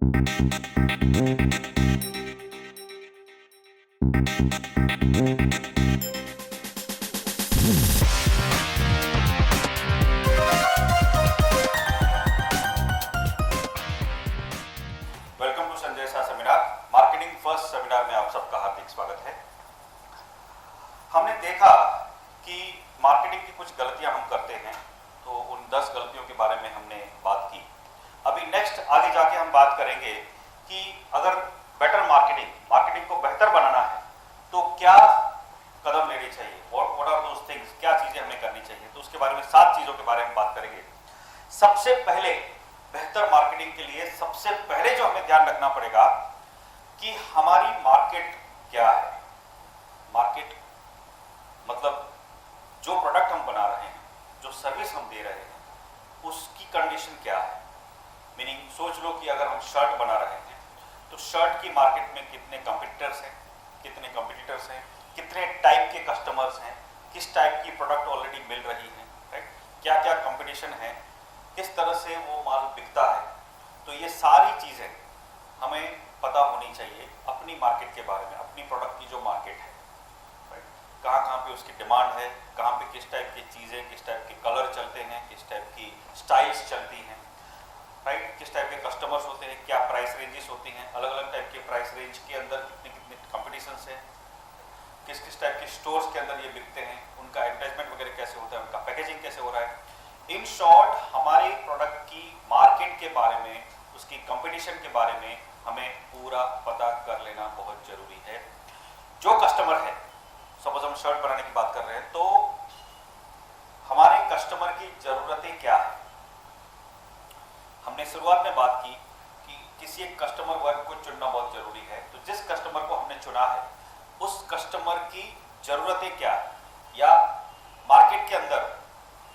Welcome to Sanjay Shah seminar. Marketing first seminar में आप सबका हार्दिक स्वागत है। हमने देखा कि मार्केटिंग की कुछ गलतियां हम करते हैं, तो उन 10 गलतियों के बारे में हमने बात की। अभी नेक्स्ट आगे जाके हम बात करेंगे कि अगर बेटर मार्केटिंग को बेहतर बनाना है तो क्या कदम लेने चाहिए, व्हाट आर दोस थिंग्स, क्या चीजें हमें करनी चाहिए। तो उसके बारे में 7 चीजों के बारे में बात करेंगे। सबसे पहले बेहतर मार्केटिंग के लिए सबसे पहले जो हमें ध्यान रखना पड़ेगा कि हमारी मार्केट क्या है। मार्केट मतलब जो प्रोडक्ट हम बना रहे हैं, जो सर्विस हम दे रहे हैं, उसकी कंडीशन क्या है। मीनिंग सोच लो कि अगर हम शर्ट बना रहे हैं तो शर्ट की मार्केट में कितने कंपटीटर्स हैं, कितने टाइप के कस्टमर्स हैं, किस टाइप की प्रोडक्ट ऑलरेडी मिल रही है, राइट, क्या क्या कंपटीशन है, किस तरह से वो माल बिकता है। तो ये सारी चीज़ें हमें पता होनी चाहिए अपनी मार्केट के बारे में, अपनी प्रोडक्ट की जो मार्केट है, राइट, कहाँ पे उसकी डिमांड है, कहाँ पे किस टाइप की चीज़ें, किस टाइप के कलर चलते हैं, किस टाइप की स्टाइल्स चलती हैं, राइट, किस टाइप के कस्टमर्स होते हैं, क्या प्राइस रेंजेस होती हैं, अलग अलग टाइप के प्राइस रेंज के अंदर कितने कितने कॉम्पिटिशन्स हैं, किस किस टाइप के स्टोर्स के अंदर ये बिकते हैं, उनका एडवर्टाइजमेंट वगैरह कैसे होता है, उनका पैकेजिंग कैसे हो रहा है। इन शॉर्ट हमारे प्रोडक्ट की मार्केट के बारे में, उसकी कंपटीशन के बारे में हमें पूरा पता कर लेना बहुत जरूरी है। जो कस्टमर है, सपोज हम शर्ट बनाने की बात कर रहे हैं, तो हमारे कस्टमर की जरूरतें क्या है। हमने शुरुआत में बात की कि किसी एक कस्टमर वर्ग को चुनना बहुत जरूरी है। तो जिस कस्टमर को हमने चुना है उस कस्टमर की जरूरतें क्या है, या मार्केट के अंदर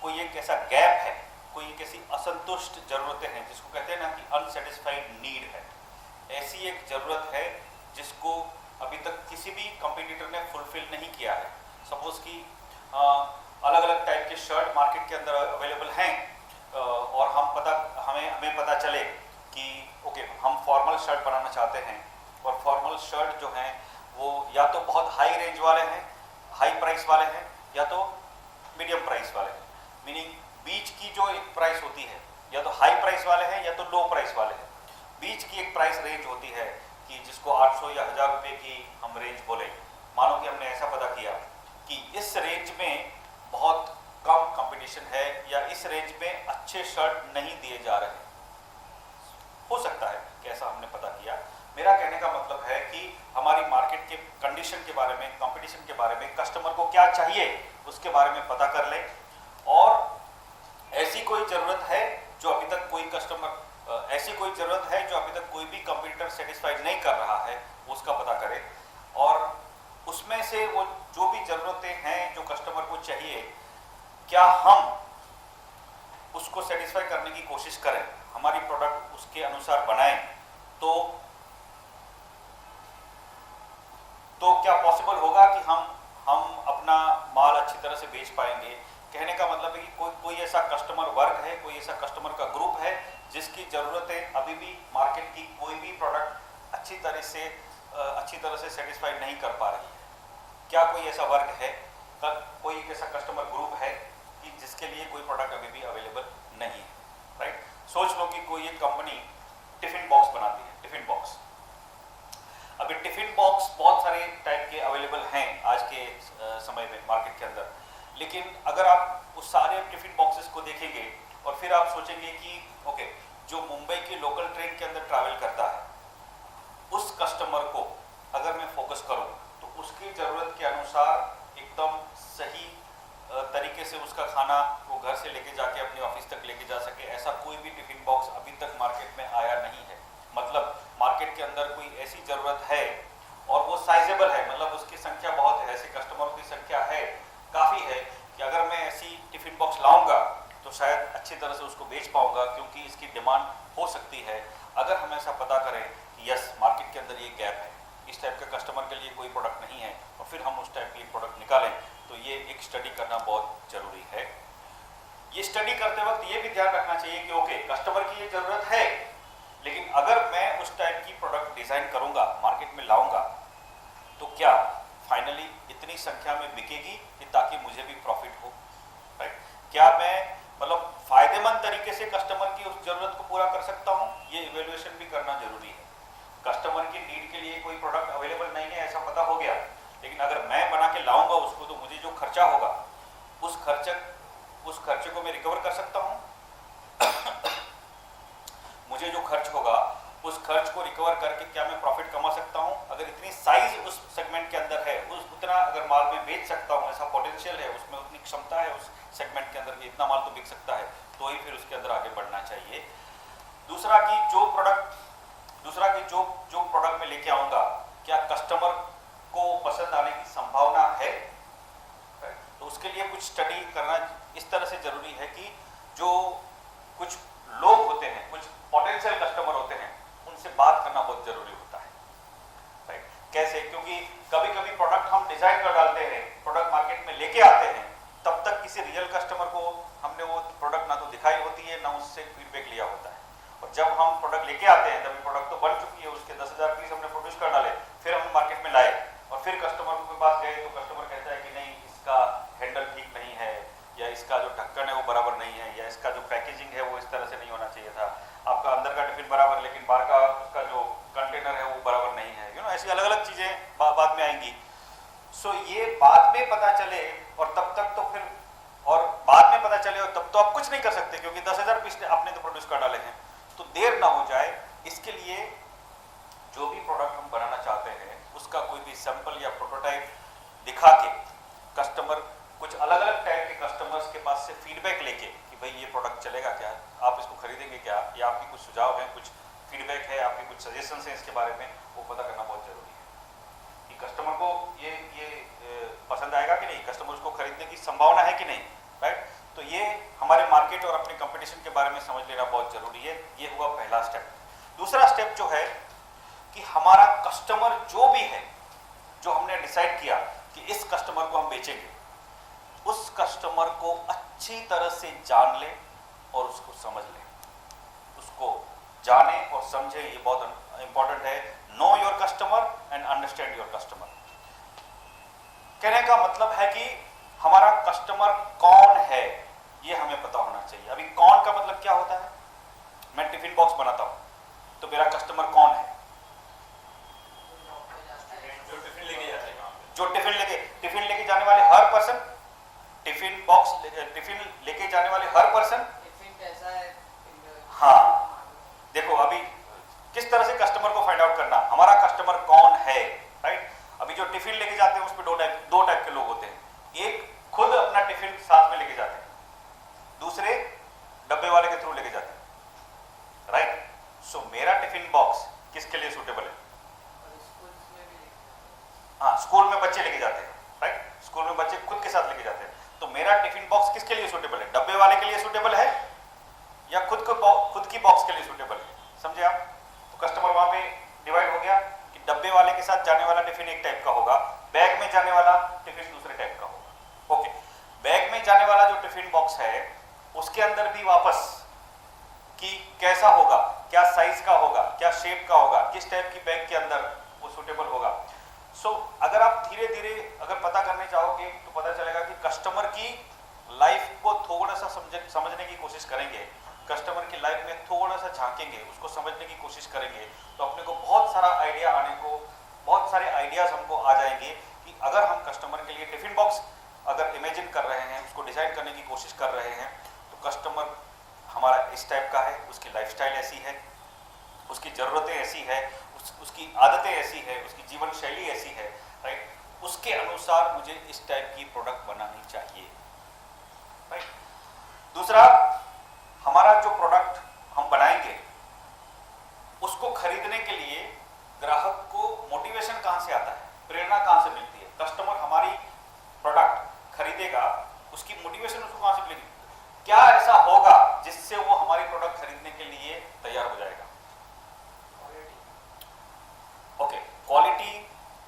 कोई एक ऐसा गैप है, कोई एक ऐसी असंतुष्ट जरूरतें हैं जिसको कहते हैं ना कि अनसेटिस्फाइड नीड है। ऐसी एक जरूरत है जिसको अभी तक किसी भी कंपटीटर ने फुलफिल नहीं किया है। सपोज कि अलग अलग टाइप के शर्ट मार्केट के अंदर अवेलेबल हैं, और हमें पता चले कि ओके, हम फॉर्मल शर्ट बनाना चाहते हैं, और फॉर्मल शर्ट जो हैं वो या तो बहुत हाई रेंज वाले हैं, हाई प्राइस वाले हैं, या तो मीडियम प्राइस वाले हैं। मीनिंग बीच की जो एक प्राइस होती है, या तो हाई प्राइस वाले हैं या तो लो प्राइस वाले हैं। बीच की एक प्राइस रेंज होती है कि जिसको 800 या 1000 रुपये की हम रेंज बोले। मानो कि हमने ऐसा पता किया कि इस रेंज में बहुत कम कंपटीशन है, या इस रेंज में अच्छे शर्ट नहीं दिए जा रहे। हो सकता है कि ऐसा हमने पता किया। मेरा कहने का मतलब है कि हमारी मार्केट के कंडीशन के बारे में, कंपटीशन के बारे में, कस्टमर को क्या चाहिए उसके बारे में पता कर लें, और ऐसी कोई जरूरत है जो अभी तक कोई कंपटीटर सेटिस्फाइड नहीं कर रहा है, उसका पता करें। और उसमें से वो जो भी जरूरतें हैं जो कस्टमर को चाहिए, क्या हम उसको सेटिस्फाई करने की कोशिश करें, हमारी प्रोडक्ट उसके अनुसार बनाएं, तो क्या पॉसिबल होगा कि हम अपना माल अच्छी तरह से बेच पाएंगे। कहने का मतलब है कि कोई ऐसा कस्टमर वर्ग है, कोई ऐसा कस्टमर का ग्रुप है जिसकी ज़रूरतें अभी भी मार्केट की कोई भी प्रोडक्ट अच्छी तरह से सेटिस्फाइड नहीं कर पा रही है। क्या कोई ऐसा वर्ग है, कोई ऐसा कस्टमर ग्रुप है कि जिसके लिए कोई प्रोडक्ट अभी भी अवेलेबल नहीं है, राइट। सोच लो कि कोई एक कंपनी टिफिन बॉक्स बनाती है, टिफिन बॉक्स। अभी टिफिन बॉक्स बहुत सारे टाइप के अवेलेबल हैं आज के समय में मार्केट के अंदर, लेकिन अगर आप उस सारे टिफिन बॉक्सेस को देखेंगे और फिर आप सोचेंगे कि ओके, जो मुंबई की लोकल ट्रेन के अंदर ट्रैवल करता है, उस कस्टमर को अगर मैं फोकस करूं तो उसकी ज़रूरत के अनुसार एकदम सही तरीके से उसका खाना वो घर से लेके जाके अपने ऑफिस तक लेके जा सके, ऐसा कोई भी टिफिन बॉक्स अभी तक मार्केट में आया नहीं है। मतलब मार्केट के अंदर कोई ऐसी ज़रूरत है और वो साइजेबल है, मतलब उसकी संख्या बहुत है, ऐसे कस्टमरों की संख्या है, काफ़ी है कि अगर मैं ऐसी टिफिन बॉक्स लाऊंगा तो शायद अच्छी तरह से उसको बेच पाऊंगा, क्योंकि इसकी डिमांड हो सकती है। अगर हम ऐसा पता करें कि यस, मार्केट के अंदर ये गैप है, इस टाइप के कस्टमर के लिए कोई प्रोडक्ट नहीं है, और फिर हम उस टाइप की प्रोडक्ट निकालें, तो ये एक स्टडी करना बहुत ज़रूरी है। ये स्टडी करते वक्त ये भी ध्यान रखना चाहिए कि ओके, कस्टमर की ये ज़रूरत है, लेकिन अगर मैं उस संख्या में बिकेगी कि ताकि मुझे भी प्रॉफिट हो, राइट। क्या मैं मतलब फायदेमंद तरीके से कस्टमर की उस जरूरत को पूरा कर सकता हूँ, ये इवेल्युएशन भी करना जरूरी है। कस्टमर की नीड के लिए कोई प्रोडक्ट अवेलेबल नहीं है ऐसा पता हो गया, लेकिन अगर मैं बना के लाऊंगा उसको तो मुझे जो खर्चा होगा उस खर्चे को मैं रिकवर कर सकता हूँ। मुझे जो खर्च होगा उस खर्च को रिकवर करके क्या मैं प्रॉफिट कमा सकता हूँ? अगर इतनी साइज उस सेगमेंट के अंदर है, उतना अगर माल में बेच सकता हूँ, ऐसा पोटेंशियल है उसमें, उतनी क्षमता है उस सेगमेंट के अंदर कि इतना माल तो बिक सकता है, तो ही फिर उसके अंदर आगे बढ़ना चाहिए। दूसरा कि जो प्रोडक्ट मैं लेके आऊंगा क्या कस्टमर को पसंद आने की संभावना है, तो उसके लिए कुछ स्टडी करना इस तरह से जरूरी है कि जो कुछ लोग होते हैं, कुछ पोटेंशियल कस्टमर होते हैं, उनसे बात करना बहुत जरूरी होता है, राइट। कैसे? क्योंकि कभी कभी प्रोडक्ट हम डिजाइन कर डालते हैं, प्रोडक्ट मार्केट में लेके आते हैं, तब तक किसी रियल कस्टमर को हमने वो प्रोडक्ट ना तो दिखाई होती है ना उससे फीडबैक लिया होता है। और जब हम प्रोडक्ट लेके आते हैं तब प्रोडक्ट तो बन चुकी है, उसके 10,000 पीस हमने प्रोड्यूस कर डाले, फिर हम मार्केट में लाए और फिर कस्टमर के पास गए तो कस्टमर कहता है कि नहीं, इसका हैंडल ठीक नहीं है, या इसका जो ढक्कन है वो बराबर नहीं है, या इसका जो पैकेजिंग है वो इस तरह से नहीं होना चाहिए था, आपका अंदर का टिफिन बराबर लेकिन बाहर का उसका जो कंटेनर है वो बराबर नहीं है, ऐसी अलग अलग चीजें बाद में आएंगी। सो ये बाद में पता चले और तब तक तो फिर, और बाद में पता चले और तब तो आप कुछ नहीं कर सकते क्योंकि 10,000 पीस आपने तो प्रोड्यूस कर डाले हैं, तो देर ना हो जाए इसके लिए जो भी प्रोडक्ट हम बनाना चाहते हैं उसका कोई भी सैंपल या प्रोटोटाइप दिखा के कस्टमर, कुछ अलग अलग टाइप के कस्टमर्स के पास से फीडबैक लेके कि भाई ये प्रोडक्ट चलेगा क्या, आप इसको खरीदेंगे क्या, या आपकी कुछ सुझाव है, कुछ फीडबैक है, आपकी कुछ सजेशंस हैं इसके बारे में, वो पता करना बहुत जरूरी है कि कस्टमर को ये पसंद आएगा कि नहीं, कस्टमर उसको खरीदने की संभावना है कि नहीं, राइट। तो ये हमारे मार्केट और अपने कंपटीशन के बारे में समझ लेना बहुत जरूरी है। ये हुआ पहला स्टेप। दूसरा स्टेप जो है कि हमारा कस्टमर जो भी है, जो हमने डिसाइड किया कि इस कस्टमर को हम बेचेंगे, उस कस्टमर को अच्छी तरह से जान ले और उसको समझ ले, उसको जाने और समझे, ये बहुत इंपॉर्टेंट है। Know your customer and understand your customer. कहने का मतलब है कि हमारा कस्टमर कौन है ये हमें पता होना चाहिए। अभी कौन का मतलब क्या होता है? मैं टिफिन बॉक्स बनाता हूं तो मेरा कस्टमर कौन है? जो टिफिन लेके जाने वाले हर पर्सन, टिफिन लेके जाने वाले हर पर्सन। हाँ, देखो अभी किस तरह से कस्टमर को फाइंड आउट करना, हमारा कस्टमर कौन है, राइट। अभी जो टिफिन लेके जाते हैं उसमें दो टाइप के लोग होते हैं। एक खुद अपना टिफिन साथ में लेके जाते हैं, दूसरे डब्बे वाले के थ्रू लेके जाते हैं, राइट। सो मेरा टिफिन बॉक्स किसके लिए सूटेबल है? हाँ, स्कूल में बच्चे लेके जाते हैं, राइट। स्कूल में बच्चे खुद के साथ लेके जाते हैं, तो मेरा टिफिन बॉक्स किसके लिए सूटेबल है? डब्बे वाले के लिए सूटेबल है या खुद की बॉक्स के लिए सूटेबल है? समझे आप? तो कस्टमर वहां पे डिवाइड हो गया कि डब्बे वाले के साथ जाने वाला टिफिन एक टाइप का होगा, बैग में जाने वाला टिफिन दूसरे टाइप का होगा। ओके, बैग में जाने वाला जो टिफिन बॉक्स है उसके अंदर भी वापस कि कैसा होगा, क्या साइज का होगा, क्या शेप का होगा, किस टाइप की बैग के अंदर वो सूटेबल होगा। सो अगर आप धीरे धीरे अगर पता करने चाहोगे तो पता चलेगा कि कस्टमर की लाइफ को थोड़ा सा समझने की कोशिश करेंगे, कस्टमर की लाइफ में थोड़ा सा झांकेंगे, उसको समझने की कोशिश करेंगे, तो अपने को बहुत सारा आइडिया बहुत सारे आइडियाज हमको आ जाएंगे कि अगर हम कस्टमर के लिए टिफिन बॉक्स अगर इमेजिन कर रहे हैं, उसको डिजाइन करने की कोशिश कर रहे हैं, तो कस्टमर हमारा इस टाइप का है, उसकी लाइफस्टाइल ऐसी है, उसकी ज़रूरतें ऐसी है, उसकी आदतें ऐसी है, उसकी जीवन शैली ऐसी है, राइट। उसके अनुसार मुझे इस टाइप की प्रोडक्ट बनानी चाहिए, राइट। दूसरा, हमारा जो प्रोडक्ट हम बनाएंगे उसको खरीदने के लिए ग्राहक को मोटिवेशन कहां से आता है, प्रेरणा कहां से मिलती है? कस्टमर हमारी प्रोडक्ट खरीदेगा, उसकी मोटिवेशन उसको कहां से मिलेगी? क्या ऐसा होगा जिससे वो हमारी प्रोडक्ट खरीदने के लिए तैयार हो जाएगा? ओके, क्वालिटी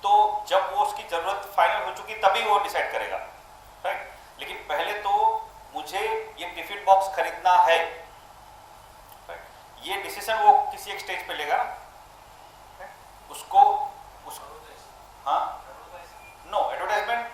तो जब वो उसकी जरूरत फाइनल हो चुकी तभी वो डिसाइड करेगा, राइट। लेकिन पहले तो मुझे ये टिफिन बॉक्स खरीदना है, राइट। ये डिसीजन वो किसी एक स्टेज पे लेगा ना, उसको हाँ, नो एडवर्टाइजमेंट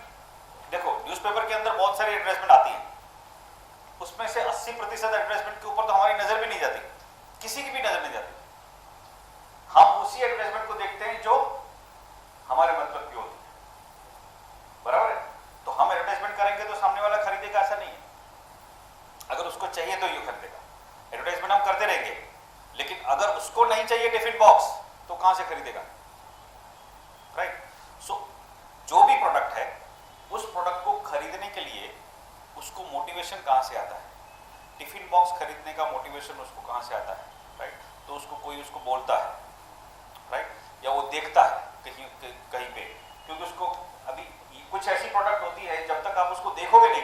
चाहिए तो ये खरीदेगा। एडवर्टाइजमेंट हम करते रहेंगे, लेकिन अगर उसको नहीं चाहिए टिफिन बॉक्स तो कहां से खरीदेगा, राइट। सो जो भी प्रोडक्ट है उस प्रोडक्ट को खरीदने के लिए उसको मोटिवेशन कहां से आता है, टिफिन बॉक्स खरीदने का मोटिवेशन उसको कहां से आता है, राइट। तो उसको कोई उसको बोलता है, राइट, या वो देखता है कहीं पे, क्योंकि उसको अभी कुछ ऐसी प्रोडक्ट होती है जब तक आप उसको देखोगे नहीं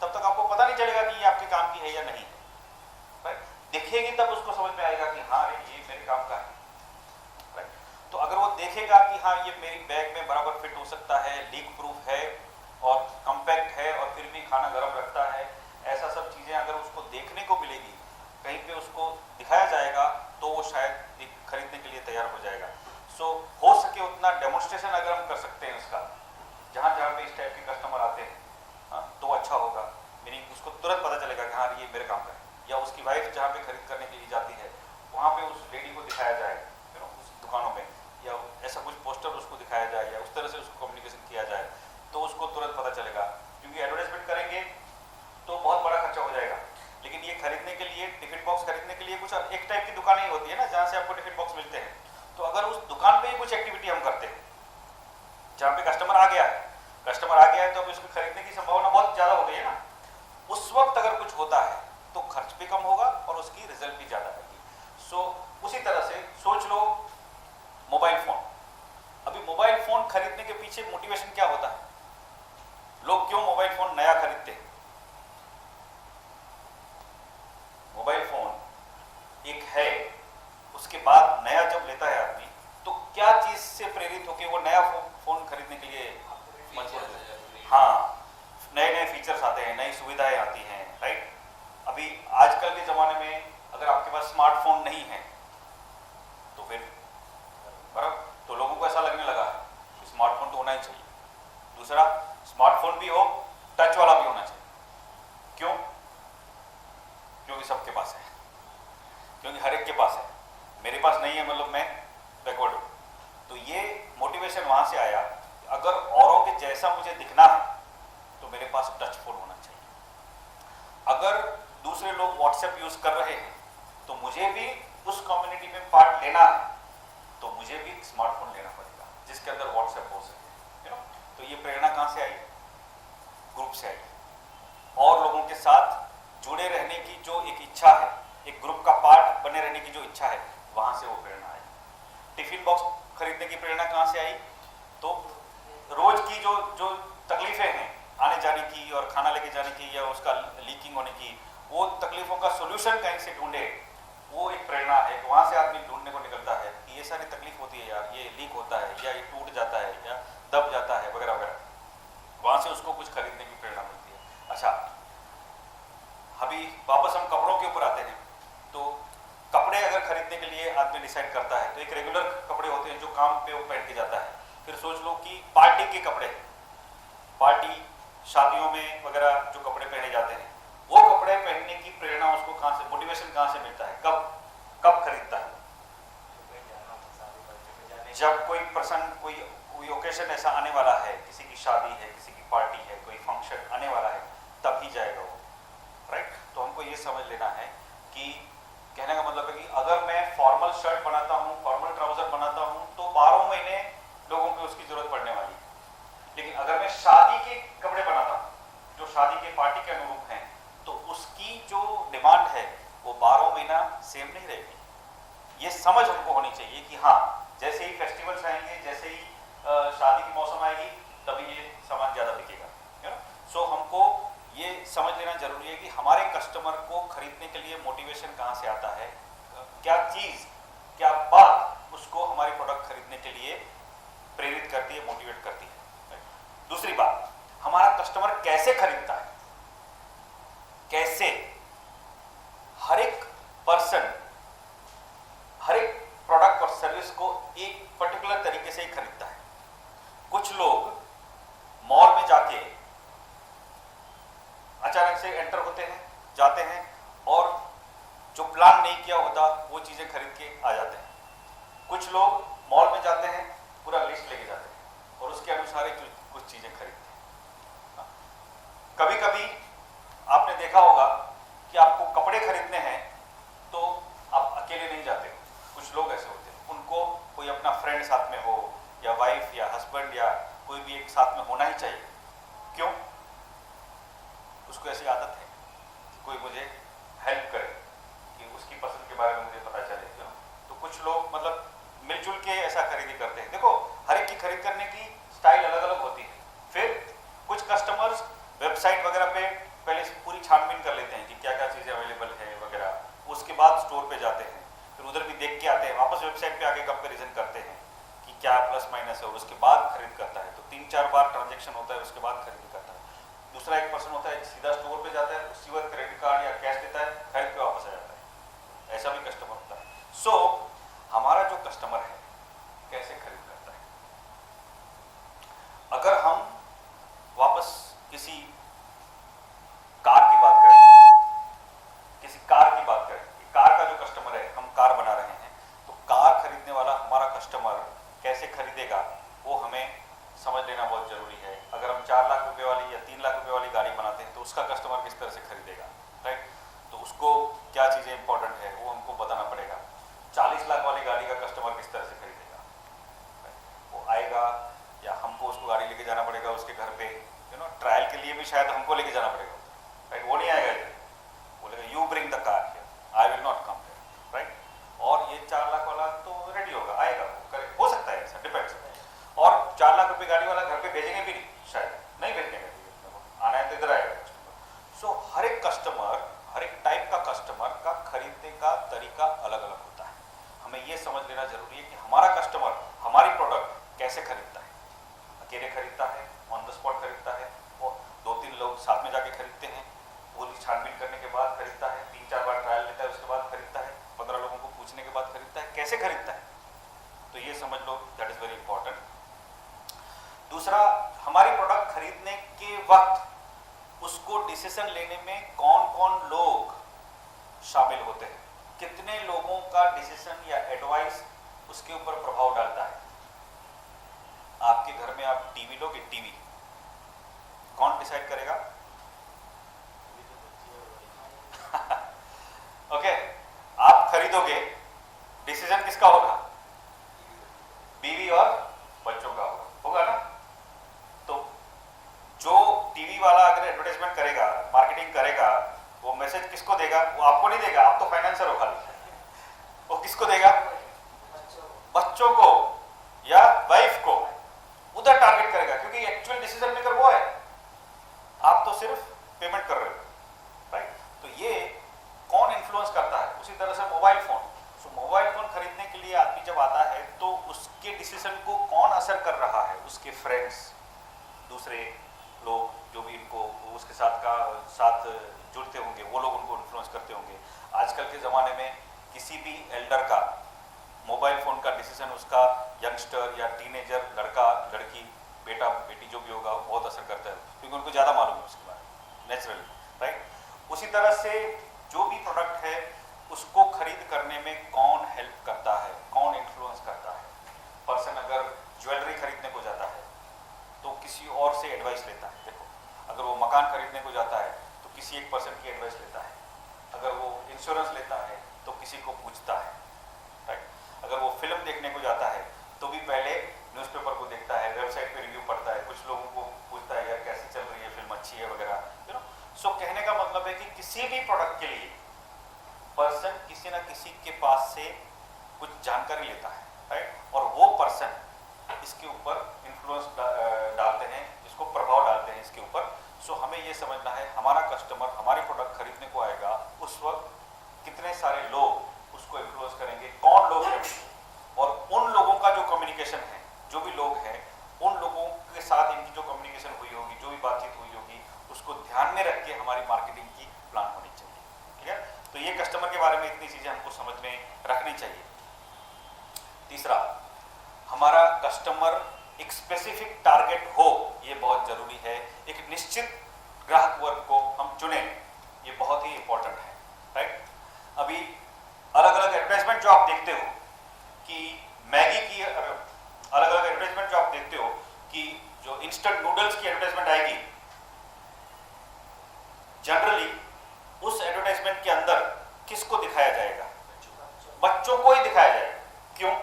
तब तक आपको पता नहीं चलेगा कि ये आपके काम की है या नहीं, राइट। देखेगी तब उसको समझ में आएगा कि हाँ ये मेरे काम का है, राइट। तो अगर वो देखेगा कि हाँ ये मेरी बैग में बराबर फिट हो सकता है, लीक प्रूफ है और कॉम्पैक्ट है और फिर भी खाना गर्म रखता है, ऐसा सब चीजें अगर उसको देखने को मिलेगी, कहीं पे उसको दिखाया जाएगा, तो वो शायद खरीदने के लिए तैयार हो जाएगा। सो हो सके उतना डेमोन्स्ट्रेशन अगर हम कर सकते हैं उसका, जहां जहां पे इस टाइप के कस्टमर आते हैं, तो अच्छा होगा। मीनिंग उसको तुरंत पता चलेगा कि हाँ ये मेरे काम का है, या उसकी वाइफ जहाँ पे खरीद करने के लिए जाती है वहाँ पे उस लेडी को दिखाया जाए, उस दुकानों में, या ऐसा कुछ पोस्टर उसको दिखाया जाए या उस तरह से उसको कम्युनिकेशन किया जाए, तो उसको तुरंत पता चलेगा। क्योंकि एडवर्टाइजमेंट करेंगे तो बहुत बड़ा खर्चा हो जाएगा, लेकिन ये खरीदने के लिए, टिफिन बॉक्स खरीदने के लिए कुछ एक टाइप की दुकानें ही होती है ना जहाँ से आपको टिफिन बॉक्स मिलते हैं। तो अगर उस दुकान पे ही कुछ एक्टिविटी हम करते हैं जहाँ पे कस्टमर आ गया है तो अब इसको खरीदने की संभावना बहुत ज्यादा हो गई है ना, उस वक्त अगर कुछ होता है तो खर्च भी कम होगा और उसकी रिजल्ट भी ज्यादा आएगी। सो उसी तरह से सोच लो मोबाइल फोन। अभी मोबाइल फोन खरीदने के पीछे मोटिवेशन क्या होता है, लोग क्यों मोबाइल फोन नया खरीदते हैं? मोबाइल फोन एक है, उसके बाद नया जब लेता है आदमी तो क्या चीज से प्रेरित होकर वो नया फोन खरीदने के लिए मजबूर है? हाँ, नए नए फीचर्स आते हैं, नई सुविधाएं आती हैं, राइट। अभी आजकल के जमाने में अगर आपके पास स्मार्टफोन नहीं है तो फिर बराबर, तो लोगों को ऐसा लगने लगा है कि स्मार्टफोन तो होना ही चाहिए। दूसरा, स्मार्टफोन भी हो, टच वाला भी होना चाहिए। क्यों? क्योंकि सबके पास है, क्योंकि हर एक के पास है। मेरे पास नहीं है मतलब मैं बैकवर्ड हूं। तो ये मोटिवेशन वहां से आया, अगर औरों के जैसा मुझे दिखना है तो मेरे पास टच फोन होना चाहिए। अगर दूसरे लोग व्हाट्सएप यूज कर रहे हैं तो मुझे भी उस कम्युनिटी में पार्ट लेना है, तो मुझे भी स्मार्टफोन लेना पड़ेगा जिसके अंदर व्हाट्सएप हो सके, तो ये प्रेरणा कहां से आई? ग्रुप से आई। और लोगों के साथ जुड़े रहने की जो एक इच्छा है, एक ग्रुप का पार्ट बने रहने की जो इच्छा है, वहां से वो प्रेरणा आई। टिफिन बॉक्स खरीदने की प्रेरणा कहां से आई? तो रोज की जो तकलीफें हैं आने जाने की और खाना लेके जाने की या उसका लीकिंग होने की, वो तकलीफों का सोल्यूशन कहीं से ढूंढे, वो एक प्रेरणा है। तो वहां से आदमी ढूंढने को निकलता है कि ये सारी तकलीफ होती है यार, ये लीक होता है या ये टूट जाता है या दब जाता है वगैरह वगैरह, वहां से उसको कुछ खरीदने की प्रेरणा मिलती है। अच्छा, अभी वापस हम कपड़ों के ऊपर आते हैं। तो कपड़े अगर खरीदने के लिए आदमी डिसाइड करता है तो एक रेगुलर कपड़े होते हैं जो काम पे वो पहन के जाता है। फिर सोच लो कि पार्टी के कपड़े, पार्टी शादियों में वगैरह जो कपड़े पहने जाते हैं, वो कपड़े पहनने की प्रेरणा उसको कहां से, मोटिवेशन कहां से मिलता है, कब खरीदता है? जब कोई प्रसंग, कोई ओकेशन ऐसा आने वाला है, किसी की शादी है, किसी की पार्टी है, कोई फंक्शन आने वाला है, तभी जाएगा वो, राइट। तो हमको ये समझ लेना है कि कहने का मतलब है कि अगर मैं फॉर्मल शर्ट बनाता हूँ, फॉर्मल ट्राउजर बनाता हूँ, तो 12 महीने लोगों को उसकी जरूरत पड़ने वाली है। लेकिन अगर मैं शादी के कपड़े बनाता हूँ जो शादी के पार्टी के अनुरूप हैं, तो उसकी जो डिमांड है वो 12 महीना सेम नहीं रहेगी। ये समझ हमको होनी चाहिए कि हाँ, जैसे ही फेस्टिवल्स आएंगे, जैसे ही शादी की मौसम आएगी, तभी ये सामान ज्यादा बिकेगा। सो हमको ये समझ लेना जरूरी है कि हमारे कस्टमर को खरीदने के लिए मोटिवेशन कहाँ से आता है, क्या चीज, क्या बात उसको हमारे प्रोडक्ट खरीदने के लिए प्रेरित करती है, मोटिवेट करती है। दूसरी बात, हमारा कस्टमर कैसे खरीदता है, कैसे? हर एक पर्सन हर एक प्रोडक्ट और सर्विस को एक पर्टिकुलर तरीके से ही खरीदता है। कुछ लोग मॉल में जाके अचानक से एंटर होते हैं, जाते हैं और जो प्लान नहीं किया होता वो चीजें खरीद के आ जाते हैं। कुछ लोग मॉल में जाते हैं, पूरा लिस्ट लेके जाते हैं और उसके अनुसार ही कुछ चीजें खरीदते हैं। कभी कभी आपने देखा होगा कि आपको फ्रेंड साथ में हो, या वाइफ या हस्बैंड या कोई भी एक साथ में होना ही चाहिए। क्यों? उसको ऐसी आदत है कि कोई मुझे हेल्प करे, कि उसकी पसंद के बारे में मुझे पता चले। क्यों? तो कुछ लोग मतलब मिलजुल के ऐसा खरीदी करते हैं। देखो, हर एक की खरीद करने की स्टाइल अलग अलग होती है। फिर कुछ कस्टमर्स वेबसाइट वगैरह पे पहले से पूरी छानबीन कर लेते हैं कि क्या क्या चीज़ें अवेलेबल है वगैरह, उसके बाद स्टोर पे जाते हैं, फिर उधर भी देख के आते हैं, वापस वेबसाइट पे आके कंपैरिजन करते हैं कि क्या प्लस माइनस है, और उसके बाद खरीद करता है। तो 3-4 बार ट्रांजेक्शन होता है, उसके बाद खरीदी करता है। दूसरा एक पर्सन होता है सीधा स्टोर पे जाता है, उसी वक्त क्रेडिट कार्ड या कैश देता है, खरीद के वापस आ जाता है। ऐसा भी कस्टमर होता है। सो हमारा जो कस्टमर है कैसे खरीद करता है, अगर हम वापस किसी कार की बात करें, कि कार का जो कस्टमर है, हम कार बना रहे हैं, तो कार खरीदने वाला हमारा कस्टमर कैसे खरीदेगा वो हमें समझ लेना बहुत जरूरी है। अगर हम 4 लाख रुपए वाली या 3 लाख रुपए वाली गाड़ी बनाते हैं तो उसका कस्टमर किस तरह से खरीदेगा, राइट? तो उसको क्या चीज़ें इंपॉर्टेंट है वो हमको बताना पड़ेगा। 40 लाख वाली गाड़ी का कस्टमर किस तरह से खरीदेगा, वो आएगा या हमको उसको गाड़ी लेके जाना पड़ेगा उसके घर पे, ट्रायल के लिए भी शायद हमको लेके जाना पड़ेगा, राइट? वो नहीं आएगा इधर, बोलेगा you bring the car here, I will not come here, right? और ये 4 लाख वाला तो रेडी होगा, आएगा, वो करे, हो सकता है ऐसा, डिपेंड्स। और 4 लाख रुपए गाड़ी वाला घर पे भेजेंगे भी नहीं, शायद नहीं भेजेंगे, आना है तो इधर आएगा कस्टमर। सो हर एक कस्टमर, हर एक टाइप का कस्टमर का खरीदने का तरीका अलग अलग होता है। हमें ये समझ लेना जरूरी है कि हमारा कस्टमर हमारी प्रोडक्ट कैसे खरीदता है। अकेले खरीदता है, ऑन द स्पॉट खरीदता है, और 2-3 लोग साथ में जाके खरीदते हैं, पूरी छानबीन करने के बाद खरीदता है, 3-4 बार ट्रायल लेता है, उसके बाद खरीदता है, 15 लोगों को पूछने के बाद खरीदता है, कैसे खरीदता है, तो ये समझ लो, दैट इज वेरी इंपॉर्टेंट। दूसरा, हमारी प्रोडक्ट खरीदने के वक्त उसको डिसीजन लेने में कौन कौन लोग शामिल होते हैं, कितने लोगों का डिसीजन या एडवाइस उसके ऊपर प्रभाव डालता है। आपके घर में आप टीवी लोगे, टीवी कौन डिसाइड करेगा? ओके, आप खरीदोगे, डिसीजन किसका होगा? बीवी और बच्चों का होगा ना? तो जो टीवी वाला अगर एडवर्टाइजमेंट करेगा, मार्केटिंग करेगा, वो मैसेज किसको देगा? वो आपको नहीं देगा, आप तो फाइनेंसर हो खाली। वो किसको देगा? बच्चों को या वाइफ को, उधर टारगेट करेगा, क्योंकि एक्चुअल डिसीजन मेकर वो है, आप तो सिर्फ पेमेंट कर रहे हो, राइट? तो ये कौन इन्फ्लुएंस करता है? उसी तरह से मोबाइल फोन। सो मोबाइल फोन खरीदने के लिए आदमी जब आता है तो उसके डिसीजन को कौन असर कर रहा है? उसके फ्रेंड्स, दूसरे लोग जो भी इनको उसके साथ जुड़ते होंगे, वो लोग उनको इन्फ्लुएंस करते होंगे। आजकल के ज़माने में किसी भी एल्डर का मोबाइल फ़ोन का डिसीजन उसका यंगस्टर या टीनेजर लड़का लड़की बेटा बेटी जो भी होगा बहुत असर करता है, क्योंकि उनको ज़्यादा मालूम है उसके बारे में, नेचुरली, राइट? उसी तरह से जो भी प्रोडक्ट है उसको खरीद करने में कौन हेल्प करता है, कौन इन्फ्लुएंस करता है? पर्सन अगर ज्वेलरी खरीदने को जाता है तो किसी और से एडवाइस लेता है। देखो, अगर वो मकान खरीदने को जाता है तो किसी एक पर्सन की एडवाइस लेता है, अगर वो इंश्योरेंस लेता है तो किसी को पूछता है, राइट? अगर वो फिल्म देखने को जाता है तो भी पहले न्यूज़पेपर को देखता है, वेबसाइट पे रिव्यू पढ़ता है, कुछ लोगों को पूछता है यार कैसी चल रही है फिल्म, अच्छी है वगैरह, सो कहने का मतलब है कि किसी भी प्रोडक्ट के लिए पर्सन किसी ना किसी के पास से कुछ जानकारी लेता है, राइट? और वो पर्सन इसके ऊपर इन्फ्लुएंस डालते हैं, इसको प्रभाव डालते हैं इसके ऊपर। सो हमें ये समझना है, हमारा कस्टमर हमारी प्रोडक्ट खरीदने को आएगा, उस वक्त कितने सारे लोग उसको इन्फ्लुएंस करेंगे, कौन लोग हैं, और उन लोगों का जो कम्युनिकेशन है, जो भी लोग हैं, उन लोगों के साथ इनकी जो कम्युनिकेशन हुई होगी, जो भी बातचीत हुई होगी, उसको ध्यान में रख के हमारी मार्केटिंग की प्लान होनी चाहिए, ठीक है? तो ये कस्टमर के बारे में इतनी चीज़ें हमको समझ में रखनी चाहिए। तीसरा, हमारा कस्टमर एक स्पेसिफिक टारगेट हो, ये बहुत जरूरी है। एक निश्चित ग्राहक वर्ग को हम चुने, ये बहुत ही इंपॉर्टेंट है, राइट? अभी अलग अलग एडवर्टाइजमेंट जो आप देखते हो कि मैगी की, अलग अलग एडवर्टाइजमेंट जो आप देखते हो कि जो इंस्टेंट नूडल्स की एडवर्टाइजमेंट आएगी, जनरली उस एडवर्टाइजमेंट के अंदर किसको दिखाया जाएगा? बच्चों को ही दिखाया जाएगा। क्यों?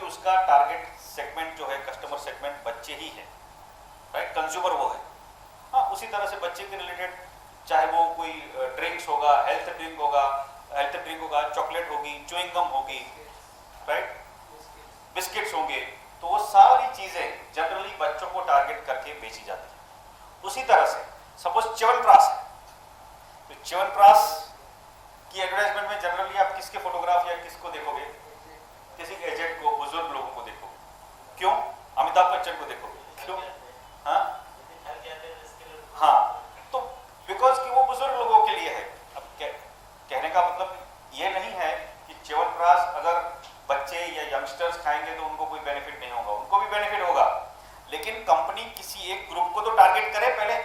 उसका टारगेट सेगमेंट जो है, कस्टमर सेगमेंट बच्चे ही है, राइट, कंज्यूमर वो है। हाँ, उसी तरह से बच्चे के रिलेटेड चाहे वो कोई ड्रिंक्स होगा, हेल्थ ड्रिंक होगा, चॉकलेट होगी, च्युइंग गम होगी, राइट, बिस्किट्स होंगे, तो वो सारी चीजें जनरली बच्चों को टारगेट करके बेची जाती है। उसी तरह से सपोज च्यवनप्राश है, तो च्यवनप्राश की एडवर्टाइजमेंट में जनरली आप किसके फोटोग्राफ या किसको देखोगे? किसी एजेड को, बुजुर्ग लोगों को देखोगे। क्यों? अमिताभ बच्चन को देखोगे। क्यों? हाँ, तो बिकॉज कि वो बुजुर्ग लोगों के लिए है। अब कहने का मतलब ये नहीं है कि च्यवनप्राश अगर बच्चे या यंगस्टर्स खाएंगे तो उनको कोई बेनिफिट नहीं होगा, उनको भी बेनिफिट होगा, लेकिन कंपनी किसी एक ग्रुप को तो टारगेट करे पहले।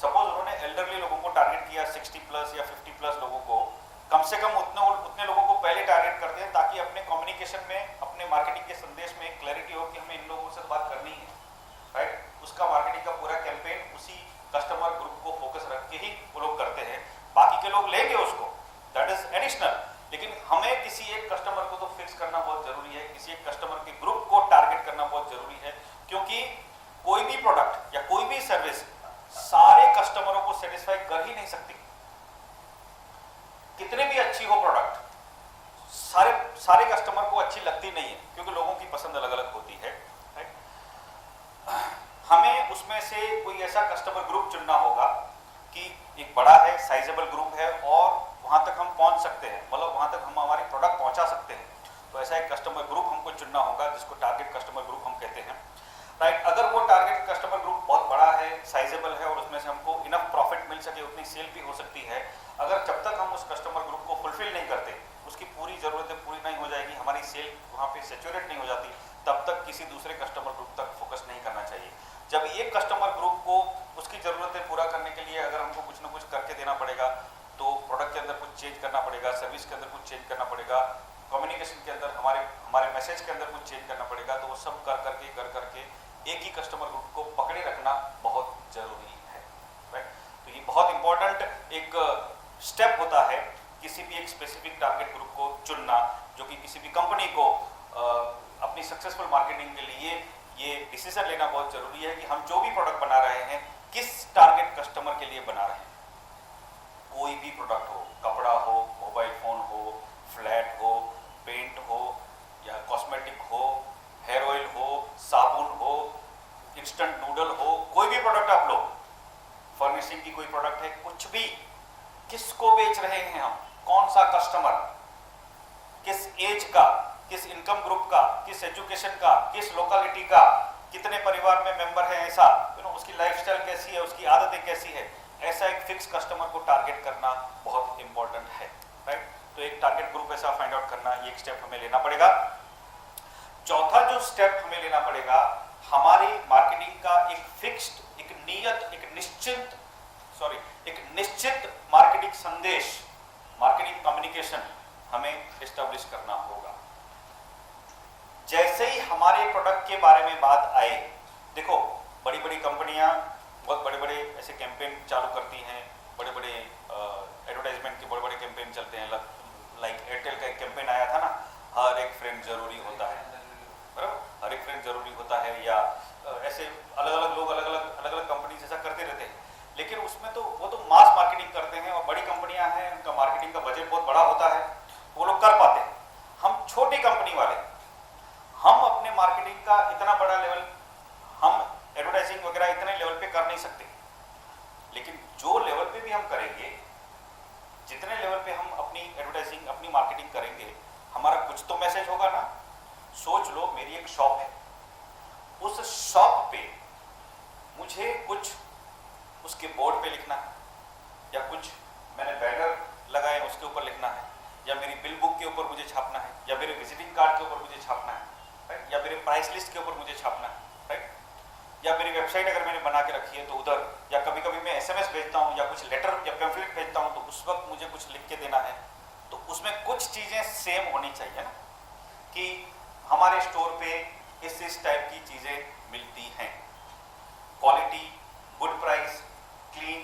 सपोज उन्होंने एल्डरली लोगों को टारगेट किया, 60 प्लस या 50 प्लस लोगों को, कम से कम उतने लोगों को पहले टारगेट करते हैं ताकि अपने कम्युनिकेशन में, अपने मार्केटिंग के संदेश में क्लैरिटी हो कि हमें इन लोगों से बात करनी है, राइट। उसका मार्केटिंग का पूरा कैंपेन उसी कस्टमर ग्रुप को फोकस रख के ही वो लोग करते हैं। बाकी के लोग लेंगे उसको, दैट इज एडिशनल, लेकिन हमें किसी एक कस्टमर को तो फिक्स करना बहुत जरूरी है, किसी एक कस्टमर के ग्रुप को टारगेट करना बहुत जरूरी है, क्योंकि कोई भी प्रोडक्ट या कोई भी सर्विस सारे कस्टमरों को सेटिस्फाई कर ही नहीं सकती। कितने भी अच्छी हो प्रोडक्ट, सारे कस्टमर को अच्छी लगती नहीं है, क्योंकि लोगों की पसंद अलग अलग होती है, राइट। हमें उसमें से कोई ऐसा कस्टमर ग्रुप चुनना होगा कि एक बड़ा है, साइजेबल ग्रुप है और वहां तक हम पहुंच सकते हैं, मतलब वहां तक हम हमारी प्रोडक्ट पहुंचा सकते हैं। तो ऐसा एक कस्टमर ग्रुप हमको चुनना होगा जिसको टारगेट कस्टमर ग्रुप हम कहते हैं, राइट। अगर वो टारगेट कस्टमर ग्रुप बहुत बड़ा है, साइजेबल है और उसमें से हमको इनफ प्रॉफिट मिल सके, उतनी सेल भी हो सकती है, अगर जब तक हम उस कस्टमर ग्रुप को फुलफिल नहीं करते, उसकी पूरी जरूरतें पूरी नहीं हो जाएगी, हमारी सेल वहाँ पे सेचुरेट नहीं हो जाती, तब तक किसी दूसरे कस्टमर ग्रुप तक फोकस नहीं करना चाहिए। जब एक कस्टमर ग्रुप को उसकी जरूरतें पूरा करने के लिए अगर हमको कुछ ना कुछ करके देना पड़ेगा, तो प्रोडक्ट के अंदर कुछ चेंज करना पड़ेगा, सर्विस के अंदर कुछ चेंज करना पड़ेगा, कम्युनिकेशन के अंदर हमारे मैसेज के अंदर कुछ चेंज करना पड़ेगा, तो वो सब कर करके एक ही कस्टमर ग्रुप को पकड़े रखना बहुत जरूरी है, राइट। तो ये बहुत इंपॉर्टेंट एक स्टेप होता है किसी भी एक स्पेसिफिक टारगेट ग्रुप को चुनना, जो कि किसी भी कंपनी को अपनी सक्सेसफुल मार्केटिंग के लिए ये डिसीजन लेना बहुत जरूरी है कि हम जो भी प्रोडक्ट बना रहे हैं किस टारगेट कस्टमर के लिए बना रहे हैं। कोई भी प्रोडक्ट हो, कपड़ा हो, मोबाइल फोन हो, फ्लैट हो, पेंट हो या कॉस्मेटिक हो, हेयर ऑयल हो, साबुन हो, इंस्टेंट नूडल हो, कोई भी प्रोडक्ट आप लो, फर्निशिंग की कोई प्रोडक्ट है, कुछ भी, किसको बेच रहे हैं हम, कौन सा कस्टमर, किस एज का, किस इनकम ग्रुप का, किस एजुकेशन का, किस लोकेलिटी का, कितने परिवार में मेंबर है, ऐसा उसकी लाइफस्टाइल कैसी है, उसकी आदतें कैसी है, ऐसा एक फिक्स कस्टमर को टारगेट करना बहुत इंपॉर्टेंट है, राइट। तो एक टारगेट ग्रुप ऐसा फाइंड आउट करना, ये एक स्टेप हमें लेना पड़ेगा। चौथा जो स्टेप हमें लेना पड़ेगा, हमारी मार्केटिंग का एक फिक्स्ड, एक निश्चित मार्केटिंग संदेश, मार्केटिंग कम्युनिकेशन हमें एस्टेब्लिश करना होगा। जैसे ही हमारे प्रोडक्ट के बारे में बात आए, देखो बड़ी बड़ी कंपनियां बहुत बड़े बड़े ऐसे कैंपेन चालू करती हैं, बड़े बड़े एडवर्टाइजमेंट के बड़े बड़े कैंपेन चलते हैं, लाइक एयरटेल का एक कैंपेन आया था ना, हर एक फ्रेंड जरूरी होता है, बराबर, हर एक फ्रेंड जरूरी होता है, या ऐसे अलग अलग लोग अलग अलग कंपनीज ऐसा करते रहते हैं, लेकिन उसमें तो वो तो मास मार्केटिंग करते हैं और बड़ी कंपनियां हैं, उनका मार्केटिंग का बजट बहुत बड़ा होता है, वो लोग कर पाते हैं। हम छोटी कंपनी वाले, हम अपने मार्केटिंग का इतना बड़ा लेवल, हम एडवर्टाइजिंग वगैरह इतने लेवल पे कर नहीं सकते, लेकिन जो लेवल पे भी हम करेंगे, जितने लेवल पे हम अपनी एडवर्टाइजिंग, अपनी मार्केटिंग करेंगे, हमारा कुछ तो मैसेज होगा ना। सोच लो मेरी एक शॉप है, उस शॉप पे मुझे कुछ उसके बोर्ड पे लिखना है, या कुछ मैंने बैनर लगाए उसके ऊपर लिखना है, या मेरी बिल बुक के ऊपर मुझे छापना है, या मेरे विजिटिंग कार्ड के ऊपर मुझे छापना है, राइट, या मेरे प्राइस लिस्ट के ऊपर मुझे छापना है, राइट, या मेरी वेबसाइट अगर मैंने बना के रखी है तो उधर, या कभी कभी मैं एसएमएस भेजता हूँ या कुछ लेटर या पैम्फलेट भेजता हूँ, तो उस वक्त मुझे कुछ लिख के देना है, तो उसमें कुछ चीजें सेम होनी चाहिए ना, कि हमारे स्टोर पे इस टाइप की चीजें मिलती हैं, quality, good price, clean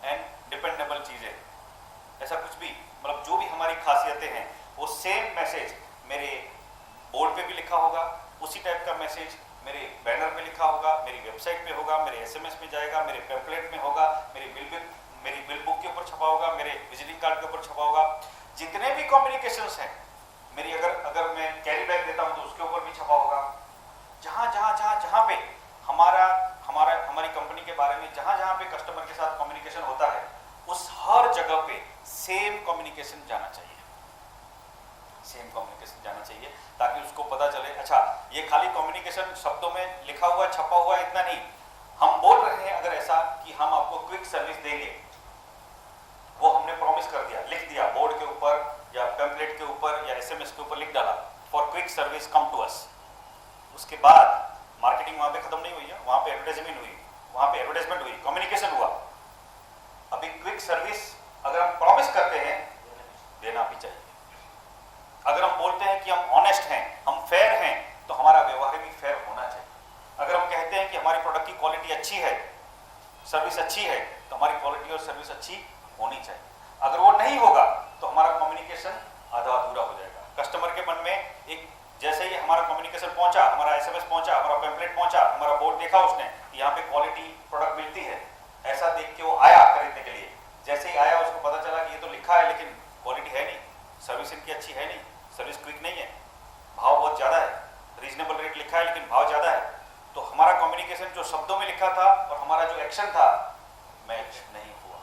and dependable चीजें, ऐसा कुछ भी, मतलब जो भी हमारी खासियतें हैं वो सेम मैसेज मेरे बोर्ड बोर्ड पे भी लिखा होगा, उसी टाइप का मैसेज मेरे बैनर पे लिखा होगा, मेरी वेबसाइट पे होगा, मेरे एसएमएस में जाएगा, मेरे पैम्पलेट में होगा, मेरी बिल बुक के ऊपर छपा होगा, मेरे विजिटिंग कार्ड के ऊपर छपा होगा। जितने भी कम्युनिकेशंस हैं मेरी, अगर मैं कैरी बैग देता हूं तो उसके ऊपर भी छपा होगा। जहां पे हमारी कंपनी के बारे में जहां पे कस्टमर के साथ कम्युनिकेशन होता है, उस हर जगह पे सेम कम्युनिकेशन जाना चाहिए, सेम कम्युनिकेशन जाना चाहिए, ताकि उसको पता चले अच्छा ये खाली कम्युनिकेशन शब्दों में लिखा हुआ छपा हुआ इतना नहीं, हम बोल रहे हैं अगर ऐसा कि हम आपको क्विक सर्विस देंगे, वो हमने प्रॉमिस कर दिया, लिख दिया बोर्ड के ऊपर या पैम्पलेट के ऊपर या एसएमएस के ऊपर लिख डाला, for quick service come to us. उसके बाद मार्केटिंग वहां पे खत्म नहीं हुई है, वहां पे एडवर्टाइजमेंट हुई, कम्युनिकेशन हुआ। अभी क्विक सर्विस अगर हम प्रॉमिस करते हैं, देना भी चाहिए। अगर हम बोलते हैं कि हम ऑनेस्ट हैं, हम फेयर हैं, तो हमारा व्यवहार भी फेयर होना चाहिए। अगर हम कहते हैं कि हमारी प्रोडक्ट की क्वालिटी अच्छी है, सर्विस अच्छी है, तो हमारी क्वालिटी और सर्विस अच्छी होनी चाहिए। अगर वो नहीं होगा तो हमारा कम्युनिकेशन आधा अधूरा हो जाएगा। कस्टमर के मन में एक, जैसे ही हमारा कम्युनिकेशन पहुंचा, हमारा एसएमएस पहुंचा, हमारा पैम्पलेट पहुंचा, हमारा बोर्ड देखा उसने, यहाँ पे क्वालिटी प्रोडक्ट मिलती है, ऐसा देख के वो आया खरीदने के लिए। जैसे ही आया उसको पता चला कि ये तो लिखा है लेकिन क्वालिटी है नहीं, सर्विस इनकी अच्छी है नहीं, सर्विस क्विक नहीं है, भाव बहुत ज़्यादा है, रीजनेबल रेट लिखा है लेकिन भाव ज़्यादा है, तो हमारा कम्युनिकेशन जो शब्दों में लिखा था और हमारा जो एक्शन था मैच नहीं हुआ,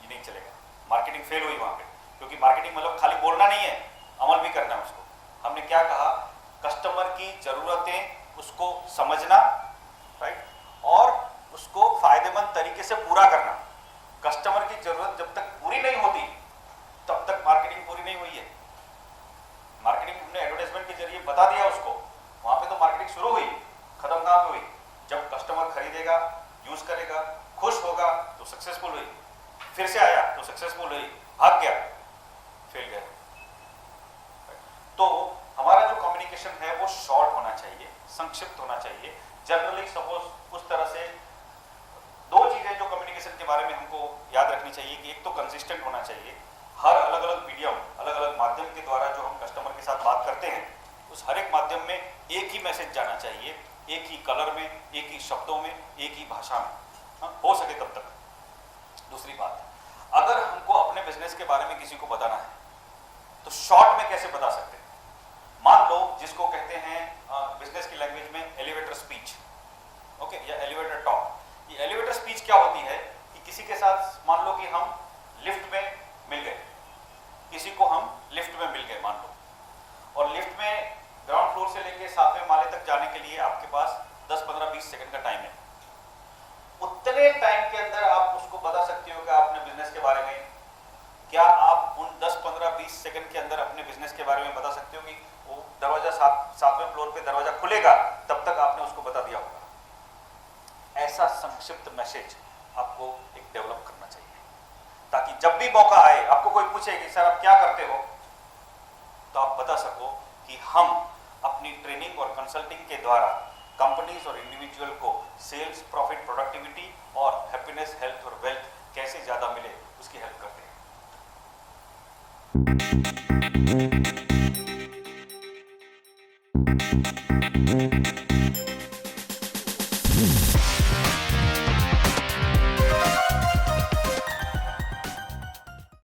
ये नहीं चलेगा। मार्केटिंग फेल हुई वहाँ पे, क्योंकि मार्केटिंग मतलब खाली बोलना नहीं है, अमल भी करना है उसको। हमने क्या कहा, कस्टमर की ज़रूरतें उसको समझना, राइट, और उसको फायदेमंद तरीके से पूरा करना। कस्टमर की जरूरत जब तक पूरी नहीं होती तब तक मार्केटिंग पूरी नहीं हुई है। मार्केटिंग हमने एडवर्टाइजमेंट के जरिए बता दिया उसको, वहां पे तो मार्केटिंग शुरू हुई, खत्म कहां पे हुई? जब कस्टमर खरीदेगा, यूज करेगा, खुश होगा तो सक्सेसफुल हुई, फिर से आया तो सक्सेसफुल हुई, भाग गया, फेल गया। तो हमारा जो कम्युनिकेशन है वो शॉर्ट होना चाहिए, संक्षिप्त होना चाहिए। जनरली सपोज उस तरह से दो चीजें जो कम्युनिकेशन के बारे में हमको याद रखनी चाहिए कि एक तो कंसिस्टेंट होना चाहिए, हर अलग अलग मीडियम, अलग अलग माध्यम के द्वारा जो हम कस्टमर के साथ बात करते हैं, उस हर एक माध्यम में एक ही मैसेज जाना चाहिए, एक ही कलर में, एक ही शब्दों में, एक ही भाषा में, हो सके तब तक। दूसरी बात, अगर हमको अपने बिजनेस के बारे में किसी को बताना है तो शॉर्ट में कैसे बता सकते हैं? मान लो जिसको कहते हैं बिजनेस की लैंग्वेज में एलिवेटर स्पीच, ओके, या एलिवेटर टॉक। ये एलिवेटर स्पीच क्या होती है कि किसी के साथ मान लो कि हम लिफ्ट में मिल गए, किसी को हम लिफ्ट में मिल गए मान लो, और लिफ्ट में ग्राउंड फ्लोर से लेके 7वें माले तक जाने के लिए आपके पास 10, 15, 20 सेकंड का टाइम है। उतने टाइम के अंदर आप उसको बता सकते हो कि अपने बिजनेस के बारे में, क्या आप उन 10, 15, 20 सेकंड के अंदर अपने बिजनेस के बारे में बता सकते हो कि वो दरवाजा 7वें फ्लोर पे दरवाजा खुलेगा तब तक आपने उसको बता दिया होगा? ऐसा संक्षिप्त मैसेज आपको एक डेवलप करना चाहिए, ताकि जब भी मौका आए, आपको कोई पूछे कि सर आप क्या करते हो, तो आप बता सको कि हम अपनी ट्रेनिंग और कंसल्टिंग के द्वारा कंपनीज और इंडिविजुअल को सेल्स, प्रॉफिट, प्रोडक्टिविटी और हैप्पीनेस, हेल्थ और वेल्थ कैसे ज्यादा मिले उसकी हेल्प करते हैं।